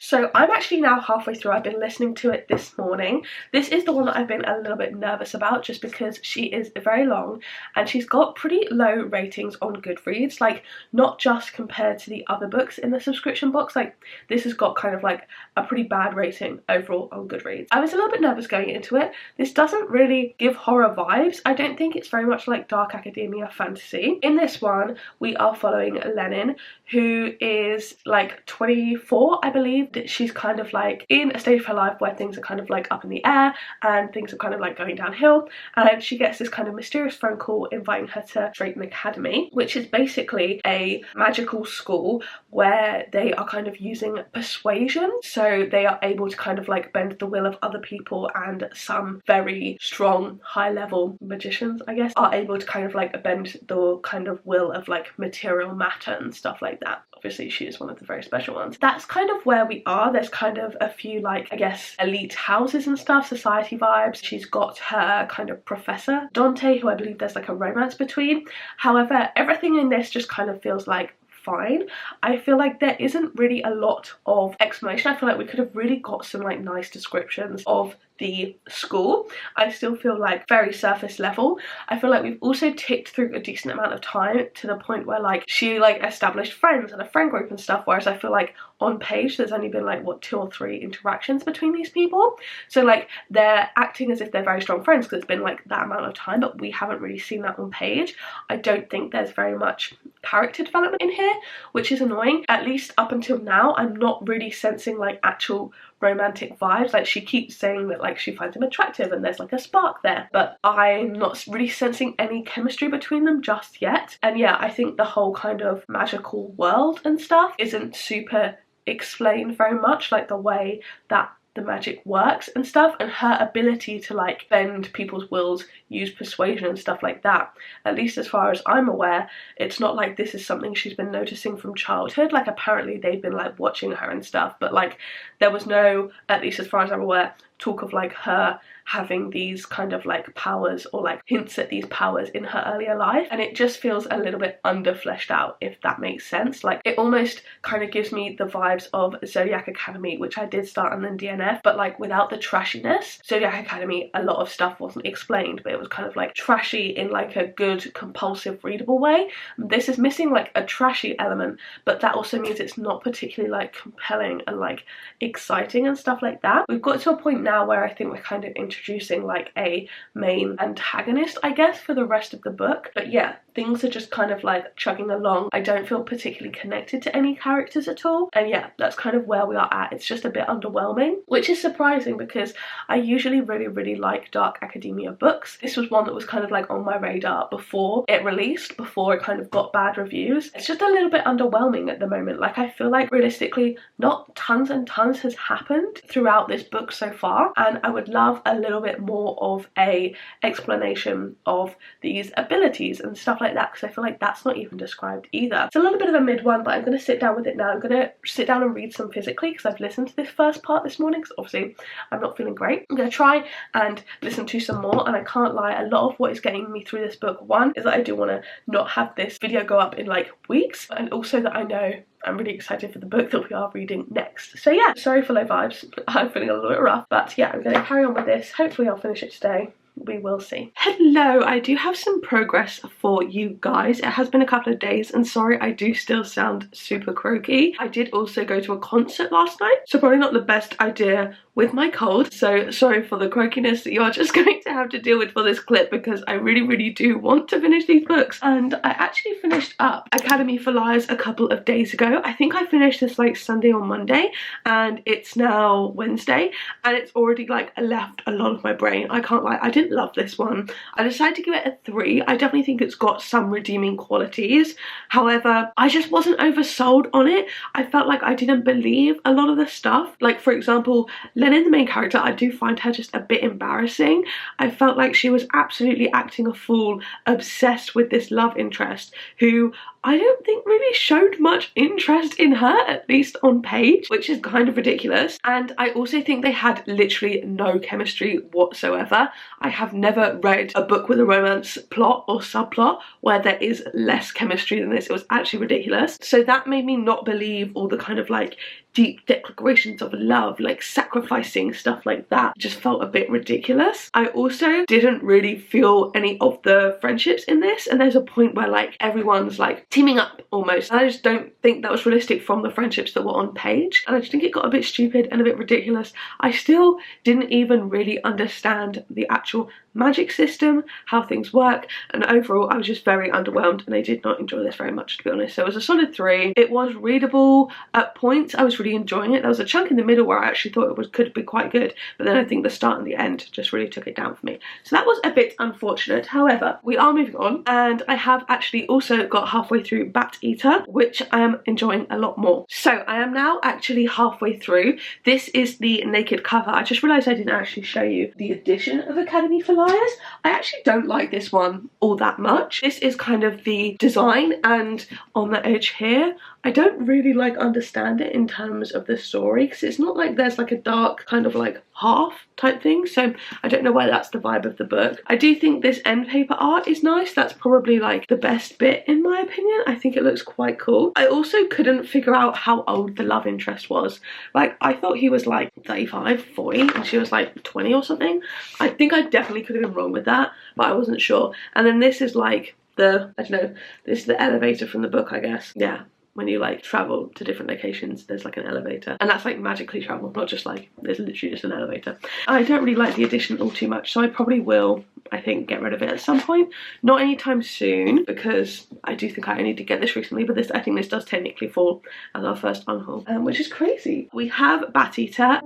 So I'm actually now halfway through. I've been listening to it this morning. This is the one that I've been a little bit nervous about just because she is very long and she's got pretty low ratings on Goodreads, like not just compared to the other books in the subscription box. Like this has got kind of like a pretty bad rating overall on Goodreads. I was a little bit nervous going into it. This doesn't really give horror vibes. I don't think it's very much like dark academia fantasy. In this one, we are following Lenin, who is like 24, I believe. She's kind of like in a stage of her life where things are kind of like up in the air and things are kind of like going downhill, and she gets this kind of mysterious phone call inviting her to Drayton Academy, which is basically a magical school where they are kind of using persuasion, so they are able to kind of like bend the will of other people, and some very strong high level magicians, I guess, are able to kind of like bend the kind of will of like material matter and stuff like that. Obviously she is one of the very special ones. That's kind of where we are. There's kind of a few like, I guess, elite houses and stuff, society vibes. She's got her kind of professor Dante, who I believe there's like a romance between. However, everything in this just kind of feels like fine. I feel like there isn't really a lot of explanation. I feel like we could have really got some like nice descriptions of the school. I still feel like very surface level. I feel like we've also ticked through a decent amount of time to the point where like she like established friends and a friend group and stuff, whereas I feel like on page there's only been like what 2 or 3 interactions between these people. So like they're acting as if they're very strong friends because it's been like that amount of time, but we haven't really seen that on page. I don't think there's very much character development in here, which is annoying. At least up until now I'm not really sensing like actual romantic vibes. Like she keeps saying that like she finds him attractive and there's like a spark there, but I'm not really sensing any chemistry between them just yet. And yeah, I think the whole kind of magical world and stuff isn't super explained very much, like the way that the magic works and stuff, and her ability to like bend people's wills, use persuasion and stuff like that. At least as far as I'm aware, it's not like this is something she's been noticing from childhood. Like apparently they've been like watching her and stuff, but like there was no, at least as far as I'm aware, talk of like her having these kind of like powers or like hints at these powers in her earlier life, and it just feels a little bit under fleshed out, if that makes sense. Like it almost kind of gives me the vibes of Zodiac Academy, which I did start and then DNF, but like without the trashiness. Zodiac Academy, a lot of stuff wasn't explained, but it was kind of like trashy in like a good compulsive readable way. This is missing like a trashy element, but that also means it's not particularly like compelling and like exciting and stuff like that. We've got to a point now where I think we're kind of introducing like a main antagonist, I guess, for the rest of the book. But yeah, things are just kind of like chugging along. I don't feel particularly connected to any characters at all, and yeah, that's kind of where we are at. It's just a bit underwhelming, which is surprising because I usually really like dark academia books. This was one that was kind of like on my radar before it released, before it kind of got bad reviews. It's just a little bit underwhelming at the moment. Like, I feel like realistically not tons and tons has happened throughout this book so far, and I would love a little bit more of a explanation of these abilities and stuff like that, because I feel like that's not even described either. It's a little bit of a mid one, but I'm going to sit down with it now. I'm going to sit down and read some physically because I've listened to this first part this morning because obviously I'm not feeling great. I'm going to try and listen to some more, and I can't lie, a lot of what is getting me through this book, one, is that I do want to not have this video go up in like weeks, and also that I know I'm really excited for the book that we are reading next. So yeah, sorry for low vibes. I'm feeling a little bit rough, but yeah, I'm going to carry on with this. Hopefully I'll finish it today. We will see. Hello, I do have some progress for you guys. It has been a couple of days, and sorry, I do still sound super croaky. I did also go to a concert last night, so probably not the best idea with my cold, so sorry for the croakiness that you are just going to have to deal with for this clip, because I really do want to finish these books. And I actually finished up Academy for Liars a couple of days ago. I think I finished this like Sunday or Monday, and it's now Wednesday, and it's already like left a lot of my brain. I can't lie, I didn't love this one. I decided to give it a 3. I definitely think it's got some redeeming qualities. However, I just wasn't oversold on it. I felt like I didn't believe a lot of the stuff. Like, for example, Lennon, the main character, I do find her just a bit embarrassing. I felt like she was absolutely acting a fool, obsessed with this love interest who I don't think really showed much interest in her, at least on page, which is kind of ridiculous. And I also think they had literally no chemistry whatsoever. I have never read a book with a romance plot or subplot where there is less chemistry than this. It was actually ridiculous. So that made me not believe all the kind of like deep declarations of love, like sacrificing stuff like that. It just felt a bit ridiculous. I also didn't really feel any of the friendships in this, and there's a point where like everyone's like teaming up almost, and I just don't think that was realistic from the friendships that were on page, and I just think it got a bit stupid and a bit ridiculous. I still didn't even really understand the actual magic system, how things work, and overall I was just very underwhelmed, and I did not enjoy this very much, to be honest. So it was a solid 3. It was readable at points. I was really enjoying it. There was a chunk in the middle where I actually thought it could be quite good, but then I think the start and the end just really took it down for me. So that was a bit unfortunate. However, we are moving on, and I have actually also got halfway through Batita, which I am enjoying a lot more. So I am now actually halfway through. This is the naked cover. I just realised I didn't actually show you the edition of Academy for Liars. I actually don't like this one all that much. This is kind of the design, and on the edge here I don't really like understand it in terms of the story, because it's not like there's like a dark kind of like half type thing, so I don't know why that's the vibe of the book. I do think this end paper art is nice. That's probably like the best bit in my opinion. I think it looks quite cool. I also couldn't figure out how old the love interest was. Like, I thought he was like 35, 40 and she was like 20 or something. I think I definitely could have been wrong with that, but I wasn't sure. And then this is like the, I don't know, this is the elevator from the book, I guess. Yeah. When you like travel to different locations, there's like an elevator, and that's like magically travel, not just like there's literally just an elevator. I don't really like the edition all too much, so I probably will, I think, get rid of it at some point. Not anytime soon, because I do think I only did get this recently, but this, I think this does technically fall as our first unhaul, which is crazy. We have Batita,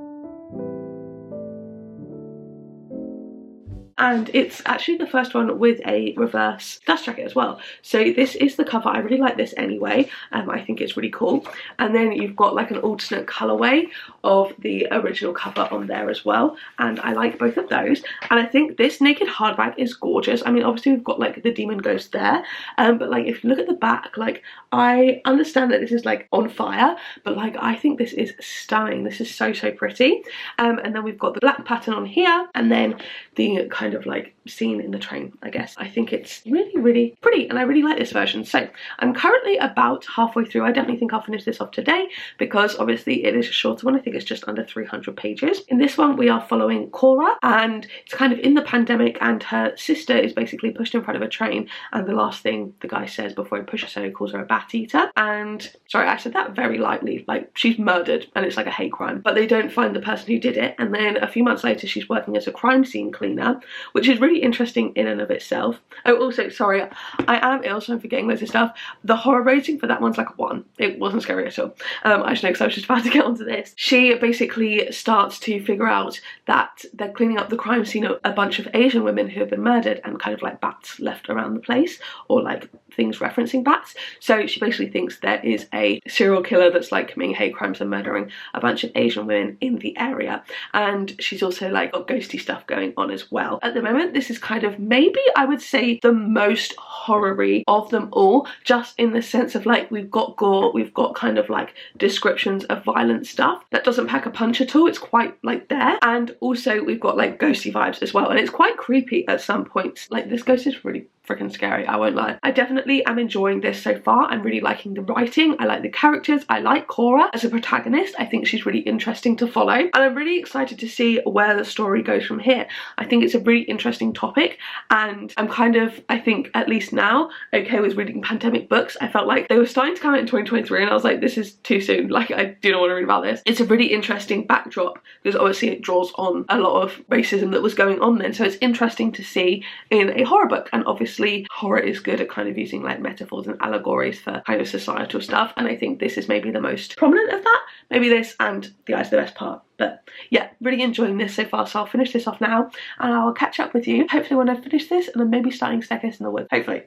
and it's actually the first one with a reverse dust jacket as well. So this is the cover. I really like this anyway. I think it's really cool. And then you've got like an alternate colorway of the original cover on there as well, and I like both of those. And I think this naked hardback is gorgeous. I mean, obviously we've got like the demon ghost there, but like if you look at the back, like I understand that this is like on fire, but like I think this is stunning. This is so pretty. And then we've got the black pattern on here, and then the kind kind of like scene in the train, I guess. I think it's really, really pretty and I really like this version. So I'm currently about halfway through. I definitely think I'll finish this off today because obviously it is a shorter one. I think it's just under 300 pages. In this one we are following Cora, and it's kind of in the pandemic, and her sister is basically pushed in front of a train, and the last thing the guy says before he pushes her, he calls her a Batita. And sorry, I said that very lightly, like she's murdered and it's like a hate crime, but they don't find the person who did it. And then a few months later she's working as a crime scene cleaner, which is really interesting in and of itself. Oh, also, sorry, I am ill, so I'm forgetting loads of stuff. The horror rating for that one's like a 1. It wasn't scary at all. I should know because I was just about to get onto this. She basically starts to figure out that they're cleaning up the crime scene of a bunch of Asian women who have been murdered, and kind of like bats left around the place, or like things referencing bats. So she basically thinks there is a serial killer that's like committing hate crimes and murdering a bunch of Asian women in the area, and she's also like got ghosty stuff going on as well. At the moment this is kind of, maybe I would say, the most horror-y of them all, just in the sense of like we've got gore, we've got kind of like descriptions of violent stuff that doesn't pack a punch at all. It's quite like there, and also we've got like ghosty vibes as well, and it's quite creepy at some points. Like this ghost is really freaking scary, I won't lie. I definitely am enjoying this so far. I'm really liking the writing, I like the characters, I like Cora as a protagonist. I think she's really interesting to follow, and I'm really excited to see where the story goes from here. I think it's a really interesting topic, and I'm kind of, I think at least now, okay with reading pandemic books. I felt like they were starting to come out in 2023 and I was like, this is too soon, like I do not want to read about this. It's a really interesting backdrop because obviously it draws on a lot of racism that was going on then, so it's interesting to see in a horror book. And obviously horror is good at kind of using like metaphors and allegories for kind of societal stuff, and I think this is maybe the most prominent of that. Maybe this and The Eyes of the Best Part. But yeah, really enjoying this so far, so I'll finish this off now and I'll catch up with you hopefully when I finish this, and I'm maybe starting Staircase in the Woods, hopefully.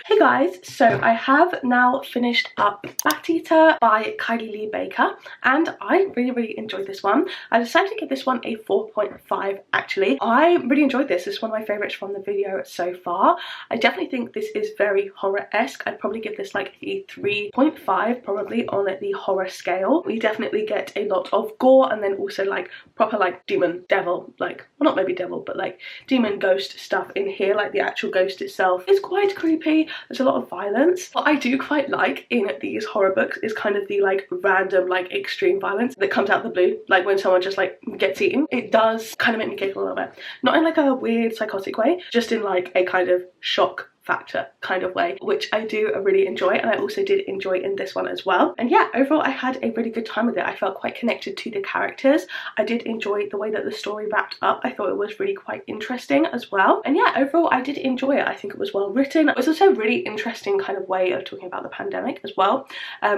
Hey guys, so I have now finished up Batita by Kylie Lee Baker, and I really enjoyed this one. I decided to give this one a 4.5 actually. I really enjoyed this. This is one of my favourites from the video so far. I definitely think this is very horror-esque. I'd probably give this like a 3.5 probably on the horror scale. We definitely get a lot of gore, and then also like proper like demon devil, like, well not maybe devil, but like demon ghost stuff in here. Like the actual ghost itself is quite creepy. There's a lot of violence. What I do quite like in these horror books is kind of the like random like extreme violence that comes out of the blue, like when someone just like gets eaten. It does kind of make me giggle a little bit, not in like a weird psychotic way, just in like a kind of shock factor kind of way, which I do really enjoy, and I also did enjoy in this one as well. And yeah, overall I had a really good time with it. I felt quite connected to the characters. I did enjoy the way that the story wrapped up. I thought it was really quite interesting as well, and yeah, overall I did enjoy it. I think it was well written. It was also a really interesting kind of way of talking about the pandemic as well,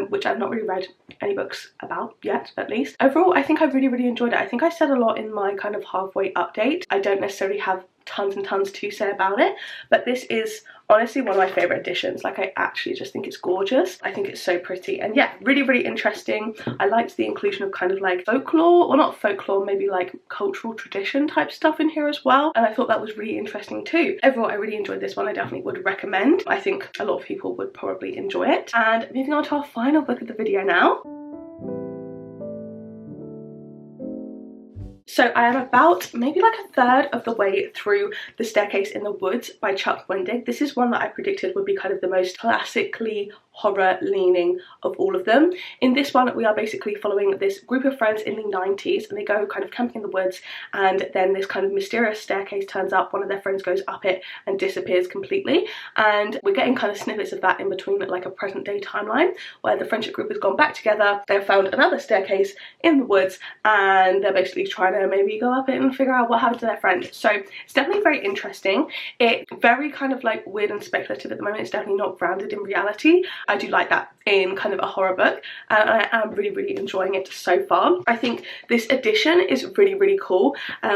which I've not really read any books about yet, at least. Overall I think I really enjoyed it. I think I said a lot in my kind of halfway update. I don't necessarily have tons and tons to say about it, but this is honestly one of my favorite editions. Like I actually just think it's gorgeous. I think it's so pretty, and yeah, really interesting. I liked the inclusion of kind of like folklore, well not folklore, maybe like cultural tradition type stuff in here as well, and I thought that was really interesting too. Overall I really enjoyed this one. I definitely would recommend. I think a lot of people would probably enjoy it. And moving on to our final book of the video now. So I am about maybe like a third of the way through The Staircase in the Woods by Chuck Wendig. This is one that I predicted would be kind of the most classically horror leaning of all of them. In this one we are basically following this group of friends in the 90s, and they go kind of camping in the woods, and then this kind of mysterious staircase turns up. One of their friends goes up it and disappears completely, and we're getting kind of snippets of that in between like a present day timeline where the friendship group has gone back together. They've found another staircase in the woods and they're basically trying to maybe go up it and figure out what happened to their friend. So it's definitely very interesting. It's very kind of like weird and speculative at the moment. It's definitely not grounded in reality. I do like that in kind of a horror book, and I am really enjoying it so far. I think this edition is really cool.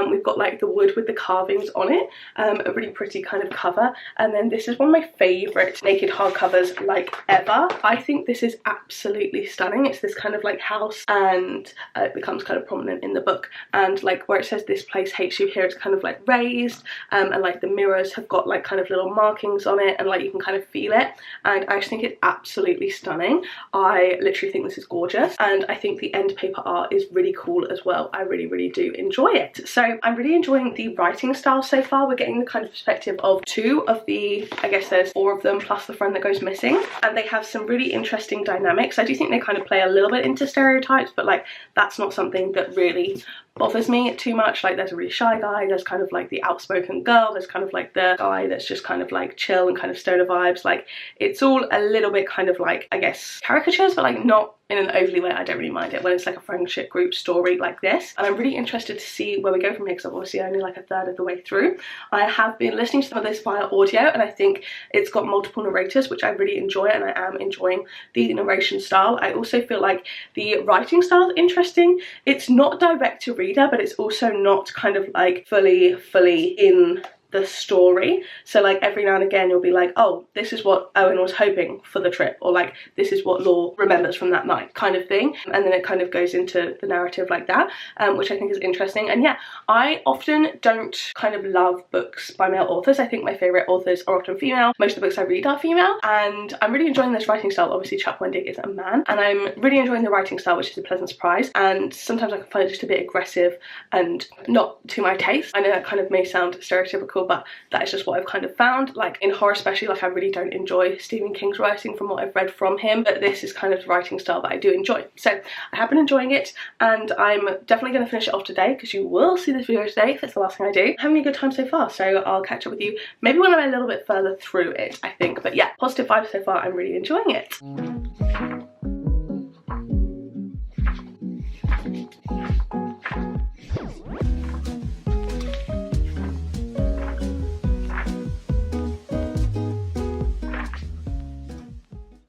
We've got like the wood with the carvings on it, a really pretty kind of cover, and then this is one of my favourite naked hardcovers like ever. I think this is absolutely stunning. It's this kind of like house, and it becomes kind of prominent in the book, and like where it says "this place hates you" here, it's kind of like raised, and like the mirrors have got like kind of little markings on it, and like you can kind of feel it, and I just think it's absolutely absolutely stunning. I literally think this is gorgeous, and I think the end paper art is really cool as well. I really do enjoy it. So I'm really enjoying the writing style so far. We're getting the kind of perspective of 2 of the, I guess there's 4 of them plus the friend that goes missing, and they have some really interesting dynamics. I do think they kind of play a little bit into stereotypes, but like that's not something that really bothers me too much. Like there's a really shy guy, there's kind of like the outspoken girl, there's kind of like the guy that's just kind of like chill and kind of stoner vibes. Like it's all a little bit kind of like, I guess, caricatures, but like not in an overly way. I don't really mind it when it's like a friendship group story like this, and I'm really interested to see where we go from here because I'm obviously only like a third of the way through. I have been listening to some of this via audio, and I think it's got multiple narrators, which I really enjoy, and I am enjoying the narration style. I also feel like the writing style is interesting. It's not direct to reader, but it's also not kind of like fully in the story. So like every now and again you'll be like, oh, this is what Owen was hoping for the trip, or like this is what Law remembers from that night, kind of thing. And then it kind of goes into the narrative like that, which I think is interesting. And yeah, I often don't kind of love books by male authors. I think my favourite authors are often female. Most of the books I read are female, and I'm really enjoying this writing style. Obviously Chuck Wendig is a man, and I'm really enjoying the writing style, which is a pleasant surprise. And sometimes I can find it just a bit aggressive and not to my taste. I know that kind of may sound stereotypical, but that is just what I've kind of found. Like in horror especially, like I really don't enjoy Stephen King's writing from what I've read from him, but this is kind of the writing style that I do enjoy. So I have been enjoying it, and I'm definitely going to finish it off today because you will see this video today if it's the last thing I do. I'm having a good time so far, so I'll catch up with you maybe when I'm a little bit further through it, I think. But yeah, positive vibes so far. I'm really enjoying it.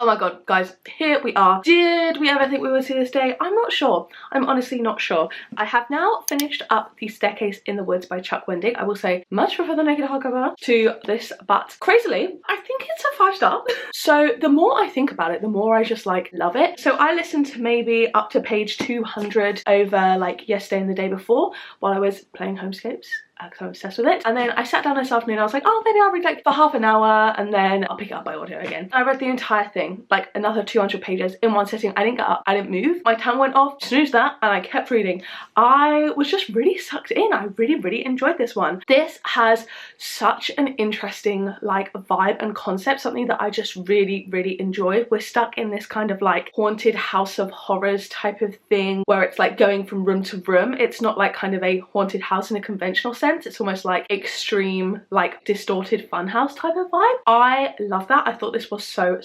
Oh my god, guys, here we are. Did we ever think we would see this day? I'm not sure. I'm honestly not sure. I have now finished up The Staircase in the Woods by Chuck Wendig. I will say much prefer the naked hardcover to this, but crazily, I think it's a 5-star. So the more I think about it, the more I just like love it. So I listened to maybe up to page 200 over like yesterday and the day before while I was playing Homescapes, because I'm obsessed with it. And then I sat down this afternoon, I was like, oh, maybe I'll read like for half an hour and then I'll pick it up by audio again. I read the entire thing, like another 200 pages in one sitting. I didn't get up, I didn't move, my tongue went off, snoozed that, and I kept reading. I was just really sucked in. I really enjoyed this one. This has such an interesting like vibe and concept, something that I just really enjoy. We're stuck in this kind of like haunted house of horrors type of thing where it's like going from room to room. It's not like kind of a haunted house in a conventional sense. It's almost like extreme, like distorted funhouse type of vibe. I love that. I thought this was so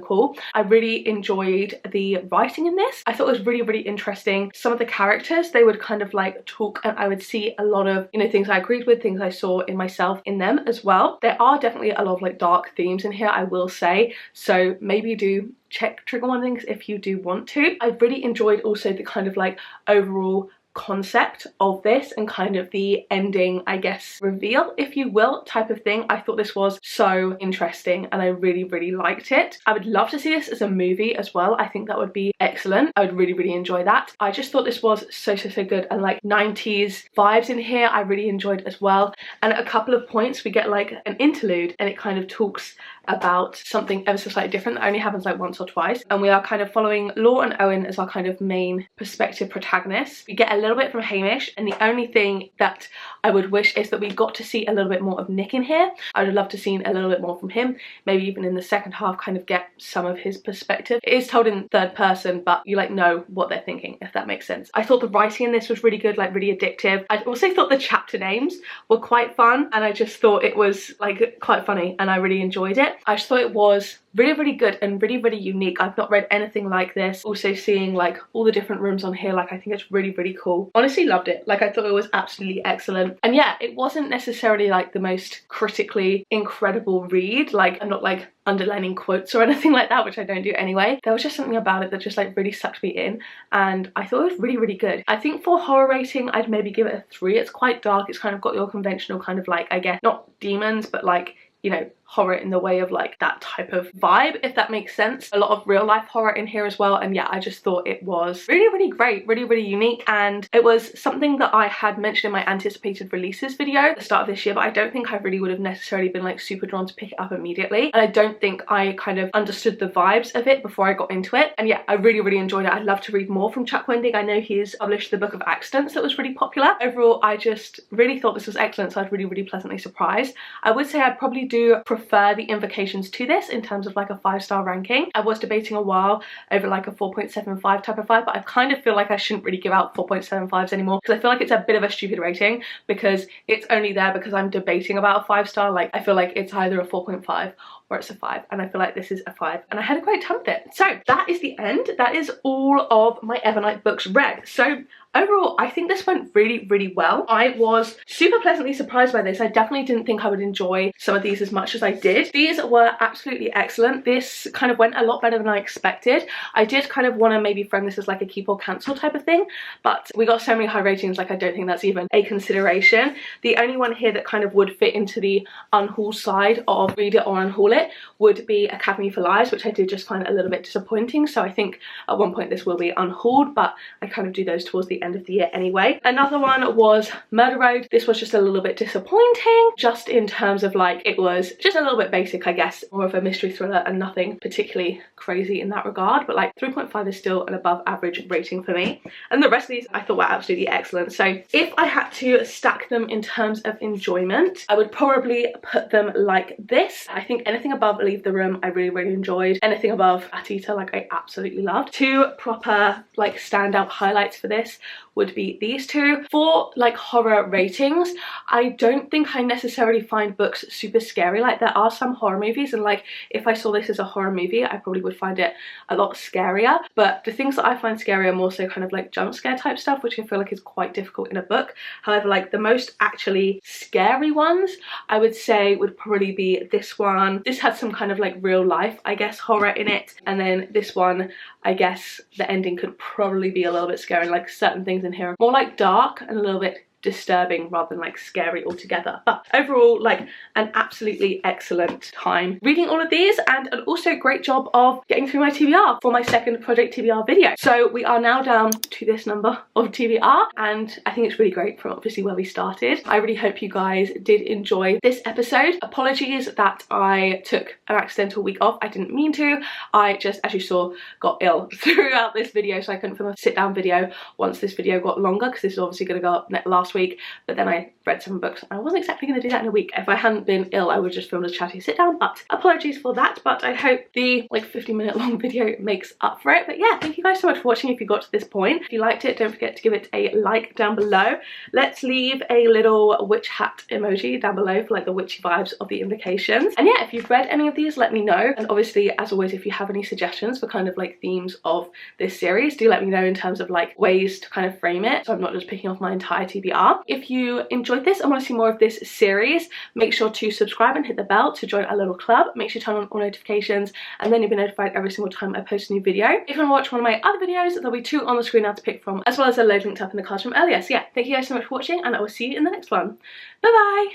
cool. I really enjoyed the writing in this. I thought it was really interesting. Some of the characters, they would kind of like talk, and I would see a lot of, you know, things I agreed with, things I saw in myself in them as well. There are definitely a lot of like dark themes in here, I will say, so maybe do check trigger warnings if you do want to. I really enjoyed also the kind of like overall concept of this and kind of the ending, I guess, reveal, if you will, type of thing. I thought this was so interesting and I really liked it. I would love to see this as a movie as well. I think that would be excellent. I would really enjoy that. I just thought this was so good, and like 90s vibes in here I really enjoyed as well. And at a couple of points we get like an interlude and it kind of talks about something ever so slightly different that only happens like once or twice, and we are kind of following Law and Owen as our kind of main perspective protagonists. We get a little bit from Hamish, and the only thing that I would wish is that we got to see a little bit more of Nick in here. I would have loved to see a little bit more from him, maybe even in the second half kind of get some of his perspective. It is told in third person, but you like know what they're thinking, if that makes sense. I thought the writing in this was really good, like really addictive. I also thought the chapter names were quite fun, and I just thought it was like quite funny and I really enjoyed it. I just thought it was really good and really unique. I've not read anything like this. Also seeing like all the different rooms on here, like I think it's really cool. Honestly loved it. Like I thought it was absolutely excellent. And yeah, it wasn't necessarily like the most critically incredible read. Like I'm not like underlining quotes or anything like that, which I don't do anyway. There was just something about it that just like really sucked me in, and I thought it was really good. I think for horror rating I'd maybe give it a 3. It's quite dark. It's kind of got your conventional kind of like, I guess, not demons, but like, you know, horror in the way of like that type of vibe, if that makes sense. A lot of real life horror in here as well, and yeah, I just thought it was really great, really unique, and it was something that I had mentioned in my anticipated releases video at the start of this year, but I don't think I really would have necessarily been like super drawn to pick it up immediately, and I don't think I kind of understood the vibes of it before I got into it. And yeah, I really enjoyed it. I'd love to read more from Chuck Wendig. I know he's published the Book of Accidents that was really popular. Overall, I just really thought this was excellent, so I was really pleasantly surprised. I would say I probably do prefer the Invocations to this in terms of like a 5-star ranking. I was debating a while over like a 4.75 type of vibe, but I kind of feel like I shouldn't really give out 4.75s anymore, because I feel like it's a bit of a stupid rating because it's only there because I'm debating about a 5-star. Like, I feel like it's either a 4.5 or it's a 5, and I feel like this is a 5, and I had a great time with it. So that is the end. That is all of my Evernight books read. So overall, I think this went really well. I was super pleasantly surprised by this. I definitely didn't think I would enjoy some of these as much as I did. These were absolutely excellent. This kind of went a lot better than I expected. I did kind of want to maybe frame this as like a keep or cancel type of thing, but we got so many high ratings, like I don't think that's even a consideration. The only one here that kind of would fit into the unhaul side of read it or unhaul it would be Academy for Lies, which I did just find a little bit disappointing. So I think at one point this will be unhauled, but I kind of do those towards the end of the year anyway. Another one was Murder Road. This was just a little bit disappointing, just in terms of like, it was just a little bit basic, I guess, more of a mystery thriller and nothing particularly crazy in that regard, but like 3.5 is still an above average rating for me. And the rest of these I thought were absolutely excellent. So if I had to stack them in terms of enjoyment, I would probably put them like this. I think anything above Leave the Room I really enjoyed. Anything above Batita, like, I absolutely loved. Two proper like standout highlights for this would be these two. For like horror ratings, I don't think I necessarily find books super scary. Like, there are some horror movies, and like if I saw this as a horror movie I probably would find it a lot scarier, but the things that I find scary are more so kind of like jump scare type stuff, which I feel like is quite difficult in a book. However, like the most actually scary ones I would say would probably be this one. This had some kind of like real life, I guess, horror in it, and then this one, I guess the ending could probably be a little bit scary. Like, certain things in here are more like dark and a little bit disturbing rather than like scary altogether. But overall, like, an absolutely excellent time reading all of these, and an also great job of getting through my TBR for my second project TBR video. So we are now down to this number of TBR, and I think it's really great from obviously where we started. I really hope you guys did enjoy this episode. Apologies that I took an accidental week off. I didn't mean to. I just, as you saw, got ill throughout this video, so I couldn't film a sit down video once this video got longer, because this is obviously going to go up last week, but then I read some books. I wasn't exactly going to do that in a week. If I hadn't been ill, I would just film a chatty sit down, but apologies for that. But I hope the like 50-minute long video makes up for it. But yeah, thank you guys so much for watching if you got to this point. If you liked it, don't forget to give it a like down below. Let's leave a little witch hat emoji down below for like the witchy vibes of the Invocations. And yeah, if you've read any of these, let me know. And obviously, as always, if you have any suggestions for kind of like themes of this series, do let me know in terms of like ways to kind of frame it, so I'm not just picking off my entire TBR. If you enjoyed this and want to see more of this series, make sure to subscribe and hit the bell to join our little club. Make sure to turn on all notifications, and then you'll be notified every single time I post a new video. If you want to watch one of my other videos, there'll be 2 on the screen now to pick from, as well as a load linked up in the cards from earlier. So yeah, thank you guys so much for watching, and I will see you in the next one. Bye bye!